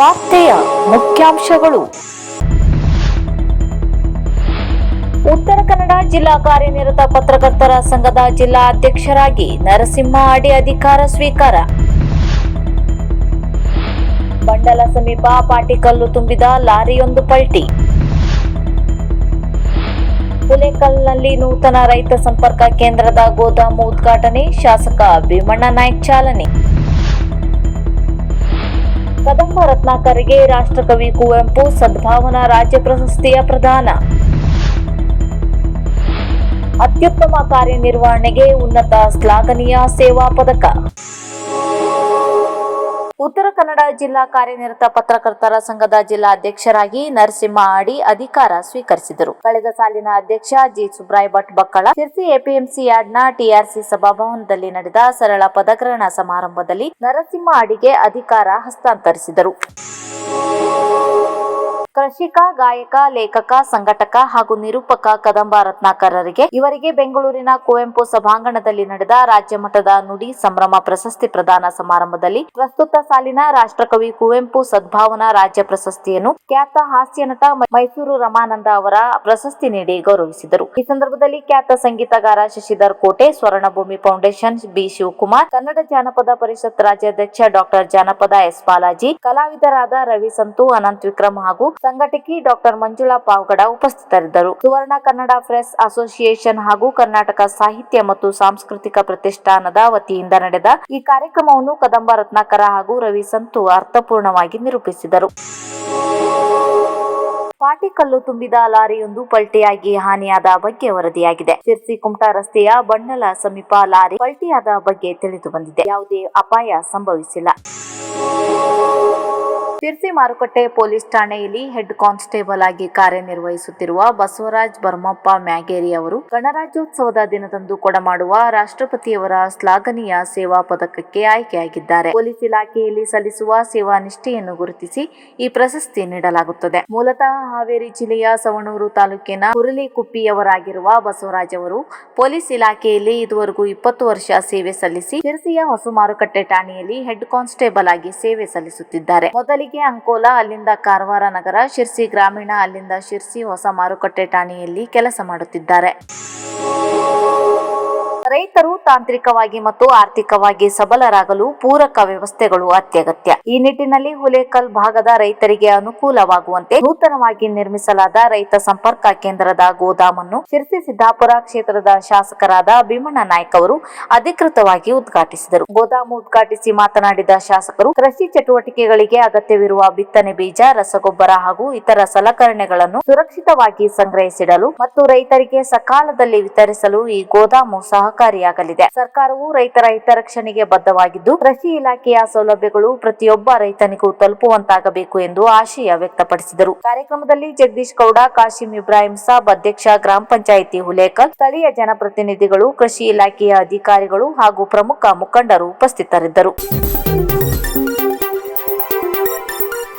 ವಾರ್ತೆಯ ಮುಖ್ಯಾಂಶಗಳು. ಉತ್ತರ ಕನ್ನಡ ಜಿಲ್ಲಾ ಕಾರ್ಯನಿರತ ಪತ್ರಕರ್ತರ ಸಂಘದ ಜಿಲ್ಲಾ ಅಧ್ಯಕ್ಷರಾಗಿ ನರಸಿಂಹ ಅಡಿ ಅಧಿಕಾರ ಸ್ವೀಕಾರ. ಬಂಡಲ ಸಮೀಪ ಪಾಟಿಕಲ್ಲು ತುಂಬಿದ ಲಾರಿಯೊಂದು ಪಲ್ಟಿ. ಹುಲೇಕಲ್ನಲ್ಲಿ ನೂತನ ರೈತ ಸಂಪರ್ಕ ಕೇಂದ್ರದ ಗೋದಾಮು ಉದ್ಘಾಟನೆ, ಶಾಸಕ ಭೀಮಣ್ಣ ನಾಯ್ಕ ಚಾಲನೆ. ಕದಂಬ ರತ್ನಾಕರ್ಗೆ ರಾಷ್ಟ್ರಕವಿ ಕುವೆಂಪು ಸದ್ಭಾವನಾ ರಾಜ್ಯ ಪ್ರಶಸ್ತಿಯ ಪ್ರದಾನ. ಅತ್ಯುತ್ತಮ ಕಾರ್ಯನಿರ್ವಹಣೆಗೆ ಉನ್ನತ ಶ್ಲಾಘನೀಯ ಸೇವಾ ಪದಕ. ಉತ್ತರ ಕನ್ನಡ ಜಿಲ್ಲಾ ಕಾರ್ಯನಿರತ ಪತ್ರಕರ್ತರ ಸಂಘದ ಜಿಲ್ಲಾ ಅಧ್ಯಕ್ಷರಾಗಿ ನರಸಿಂಹ ಅಡಿ ಅಧಿಕಾರ ಸ್ವೀಕರಿಸಿದರು. ಕಳೆದ ಸಾಲಿನ ಅಧ್ಯಕ್ಷ ಜಿ. ಸುಬ್ರಾಯ ಭಟ್ ಬಕ್ಕಳ ಶಿರ್ಸಿ ಎಪಿಎಂಸಿ ಯಾರ್ಡ್ನ ಟಿಆರ್ಸಿ ಸಭಾಭವನದಲ್ಲಿ ನಡೆದ ಸರಳ ಪದಗ್ರಹಣ ಸಮಾರಂಭದಲ್ಲಿ ನರಸಿಂಹ ಅಡಿಗೆ ಅಧಿಕಾರ ಹಸ್ತಾಂತರಿಸಿದರು. ಕೃಷಿಕ, ಗಾಯಕ, ಲೇಖಕ, ಸಂಘಟಕ ಹಾಗೂ ನಿರೂಪಕ ಕದಂಬ ರತ್ನಾಕರರಿಗೆ ಇವರಿಗೆ ಬೆಂಗಳೂರಿನ ಕುವೆಂಪು ಸಭಾಂಗಣದಲ್ಲಿ ನಡೆದ ರಾಜ್ಯ ಮಟ್ಟದ ನುಡಿ ಸಂಭ್ರಮ ಪ್ರಶಸ್ತಿ ಪ್ರದಾನ ಸಮಾರಂಭದಲ್ಲಿ ಪ್ರಸ್ತುತ ಸಾಲಿನ ರಾಷ್ಟ್ರಕವಿ ಕುವೆಂಪು ಸದ್ಭಾವನಾ ರಾಜ್ಯ ಪ್ರಶಸ್ತಿಯನ್ನು ಖ್ಯಾತ ಹಾಸ್ಯ ನಟ ಮೈಸೂರು ರಮಾನಂದ ಅವರ ಪ್ರಶಸ್ತಿ ನೀಡಿ ಗೌರವಿಸಿದರು. ಈ ಸಂದರ್ಭದಲ್ಲಿ ಖ್ಯಾತ ಸಂಗೀತಗಾರ ಶಶಿಧರ್ ಕೋಟೆ, ಸ್ವರ್ಣಭೂಮಿ ಫೌಂಡೇಶನ್ ಬಿ. ಶಿವಕುಮಾರ್, ಕನ್ನಡ ಜಾನಪದ ಪರಿಷತ್ ರಾಜ್ಯಾಧ್ಯಕ್ಷ ಡಾಕ್ಟರ್ ಜಾನಪದ ಎಸ್. ಬಾಲಾಜಿ, ಕಲಾವಿದರಾದ ರವಿ ಸಂತು, ಅನಂತ್ ವಿಕ್ರಮ್ ಹಾಗೂ ಸಂಘಟಕಿ ಡಾಕ್ಟರ್ ಮಂಜುಳಾ ಪಾವಗಡ ಉಪಸ್ಥಿತರಿದ್ದರು. ಸುವರ್ಣ ಕನ್ನಡ ಪ್ರೆಸ್ ಅಸೋಸಿಯೇಷನ್ ಹಾಗೂ ಕರ್ನಾಟಕ ಸಾಹಿತ್ಯ ಮತ್ತು ಸಾಂಸ್ಕೃತಿಕ ಪ್ರತಿಷ್ಠಾನದ ವತಿಯಿಂದ ನಡೆದ ಈ ಕಾರ್ಯಕ್ರಮವನ್ನು ಕದಂಬ ರತ್ನಾಕರ ಹಾಗೂ ರವಿ ಸಂತು ಅರ್ಥಪೂರ್ಣವಾಗಿ ನಿರೂಪಿಸಿದರು. ಪಾಟಿಕಲ್ಲು ತುಂಬಿದ ಲಾರಿಯೊಂದು ಪಲ್ಟಿಯಾಗಿ ಹಾನಿಯಾದ ಬಗ್ಗೆ ವರದಿಯಾಗಿದೆ. ಶಿರ್ಸಿ ಕುಮಟಾ ರಸ್ತೆಯ ಬಂಡಲ ಸಮೀಪ ಲಾರಿ ಪಲ್ಟಿಯಾದ ಬಗ್ಗೆ ತಿಳಿದು ಬಂದಿದೆ. ಯಾವುದೇ ಅಪಾಯ ಸಂಭವಿಸಿಲ್ಲ. ಶಿರ್ಸಿ ಮಾರುಕಟ್ಟೆ ಪೊಲೀಸ್ ಠಾಣೆಯಲ್ಲಿ ಹೆಡ್ ಕಾನ್ಸ್ಟೇಬಲ್ ಆಗಿ ಕಾರ್ಯನಿರ್ವಹಿಸುತ್ತಿರುವ ಬಸವರಾಜ್ ಭರ್ಮಪ್ಪ ಮ್ಯಾಗೇರಿ ಅವರು ಗಣರಾಜ್ಯೋತ್ಸವದ ದಿನದಂದು ಕೊಡಮಾಡುವ ರಾಷ್ಟ್ರಪತಿಯವರ ಶ್ಲಾಘನೀಯ ಸೇವಾ ಪದಕಕ್ಕೆ ಆಯ್ಕೆಯಾಗಿದ್ದಾರೆ. ಪೊಲೀಸ್ ಇಲಾಖೆಯಲ್ಲಿ ಸಲ್ಲಿಸುವ ಸೇವಾ ನಿಷ್ಠೆಯನ್ನು ಗುರುತಿಸಿ ಈ ಪ್ರಶಸ್ತಿ ನೀಡಲಾಗುತ್ತದೆ. ಮೂಲತಃ ಹಾವೇರಿ ಜಿಲ್ಲೆಯ ಸವಣೂರು ತಾಲೂಕಿನ ಹುರಲಿಕುಪ್ಪಿಯವರಾಗಿರುವ ಬಸವರಾಜ್ ಅವರು ಪೊಲೀಸ್ ಇಲಾಖೆಯಲ್ಲಿ ಇದುವರೆಗೂ 20 ವರ್ಷ ಸೇವೆ ಸಲ್ಲಿಸಿ ಶಿರ್ಸಿಯ ಹೊಸ ಮಾರುಕಟ್ಟೆ ಠಾಣೆಯಲ್ಲಿ ಹೆಡ್ ಕಾನ್ಸ್ಟೇಬಲ್ ಆಗಿ ಸೇವೆ ಸಲ್ಲಿಸುತ್ತಿದ್ದಾರೆ. ಮೊದಲಿಗೆ ಅಂಕೋಲಾ, ಅಲ್ಲಿಂದ ಕಾರವಾರ ನಗರ, ಶಿರ್ಸಿ ಗ್ರಾಮೀಣ, ಅಲ್ಲಿಂದ ಶಿರ್ಸಿ ಹೊಸ ಮಾರುಕಟ್ಟೆ ಠಾಣೆಯಲ್ಲಿ ಕೆಲಸ ಮಾಡುತ್ತಿದ್ದಾರೆ. ರೈತರು ತಾಂತ್ರಿಕವಾಗಿ ಮತ್ತು ಆರ್ಥಿಕವಾಗಿ ಸಬಲರಾಗಲು ಪೂರಕ ವ್ಯವಸ್ಥೆಗಳು ಅತ್ಯಗತ್ಯ. ಈ ನಿಟ್ಟಿನಲ್ಲಿ ಹುಲೇಕಲ್ ಭಾಗದ ರೈತರಿಗೆ ಅನುಕೂಲವಾಗುವಂತೆ ನೂತನವಾಗಿ ನಿರ್ಮಿಸಲಾದ ರೈತ ಸಂಪರ್ಕ ಕೇಂದ್ರದ ಗೋದಾಮನ್ನು ಶಿರ್ಸಿ ಸಿದ್ದಾಪುರ ಕ್ಷೇತ್ರದ ಶಾಸಕರಾದ ಭೀಮಣ್ಣ ನಾಯ್ಕ ಅವರು ಅಧಿಕೃತವಾಗಿ ಉದ್ಘಾಟಿಸಿದರು. ಗೋದಾಮು ಉದ್ಘಾಟಿಸಿ ಮಾತನಾಡಿದ ಶಾಸಕರು, ಕೃಷಿ ಚಟುವಟಿಕೆಗಳಿಗೆ ಅಗತ್ಯವಿರುವ ಬಿತ್ತನೆ ಬೀಜ, ರಸಗೊಬ್ಬರ ಹಾಗೂ ಇತರ ಸಲಕರಣೆಗಳನ್ನು ಸುರಕ್ಷಿತವಾಗಿ ಸಂಗ್ರಹಿಸಿಡಲು ಮತ್ತು ರೈತರಿಗೆ ಸಕಾಲದಲ್ಲಿ ವಿತರಿಸಲು ಈ ಗೋದಾಮು ಸಹಕಾರಿಯಾಗಲಿದೆ. ಸರ್ಕಾರವು ರೈತರ ಹಿತರಕ್ಷಣೆಗೆ ಬದ್ಧವಾಗಿದ್ದು, ಕೃಷಿ ಇಲಾಖೆಯ ಸೌಲಭ್ಯಗಳು ಪ್ರತಿಯೊಬ್ಬ ರೈತನಿಗೂ ತಲುಪುವಂತಾಗಬೇಕು ಎಂದು ಆಶಯ ವ್ಯಕ್ತಪಡಿಸಿದರು. ಕಾರ್ಯಕ್ರಮದಲ್ಲಿ ಜಗದೀಶ್ ಗೌಡ, ಕಾಶಿಂ ಇಬ್ರಾಹಿಂ ಸಾಬ್, ಅಧ್ಯಕ್ಷ ಗ್ರಾಮ ಪಂಚಾಯಿತಿ ಹುಲೇಕಲ್, ಸ್ಥಳೀಯ ಜನಪ್ರತಿನಿಧಿಗಳು, ಕೃಷಿ ಇಲಾಖೆಯ ಅಧಿಕಾರಿಗಳು ಹಾಗೂ ಪ್ರಮುಖ ಮುಖಂಡರು ಉಪಸ್ಥಿತರಿದ್ದರು.